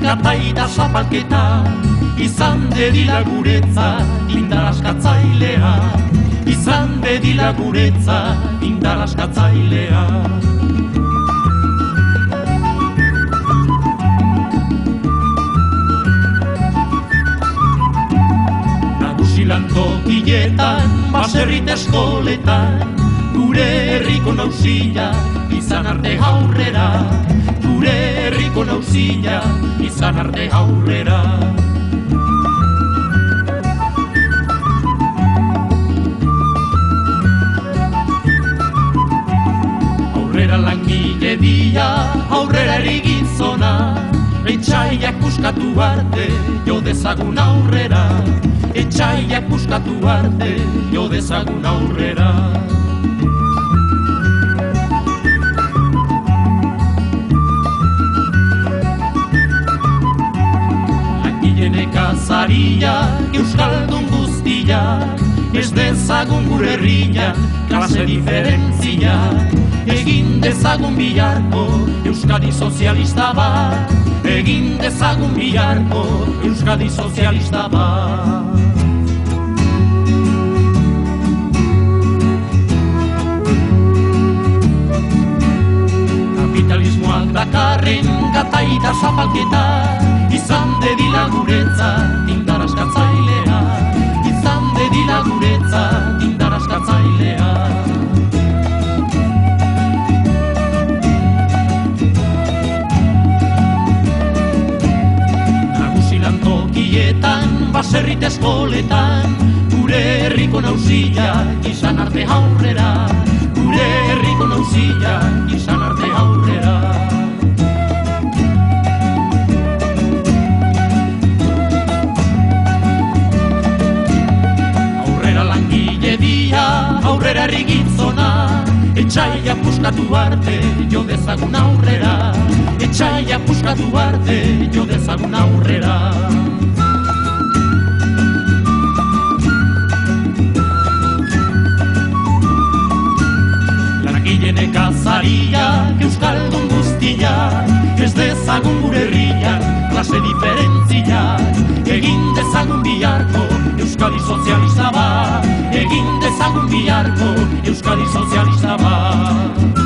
gataita zapalketa, izan dedila guretza indar askatzailea, izan dedila guretza indar askatzailea. Lantokietan, baserrit eskoletan, gure herriko nauzila izan arte aurrera, gure herriko nauzila izan arte aurrera. Aurrera langile dia, aurrera erigizona, etxaiak puskatu arte, jo dezagun aurrera. Etxaiak puskatu arte, jo dezagun aurrera. Langileen nekazariak, euskaldun guztiak, ez dezagun gure herria, klase diferentziak. Egin dezagun biharko, Euskadi sozialista bat. Egin dezagun biharko, Euskadi sozialista bat. Kapitalismoak dakarren gataita zapalketa, izan dedila guretzat indar askatzailea, izan dedila guretzat indar askatzailea. Lantokietan, baserrit eskoletan, gure herriko nauzila izan arte aurrera, gure herriko nauzila izan arte aurrera. Aurrera langile dia, aurrera herrigizona, etxaiak puskatu arte, jo dezagun aurrera. Etxaiak puskatu arte, jo dezagun aurrera. Langileen nekazariak, euskaldun guztiak, ez dezagun gure herriak, klase diferentziak. Egin dezagun biharko, Euskadi sozialista bat. Egin dezagun biharko, Euskadi sozialista bat.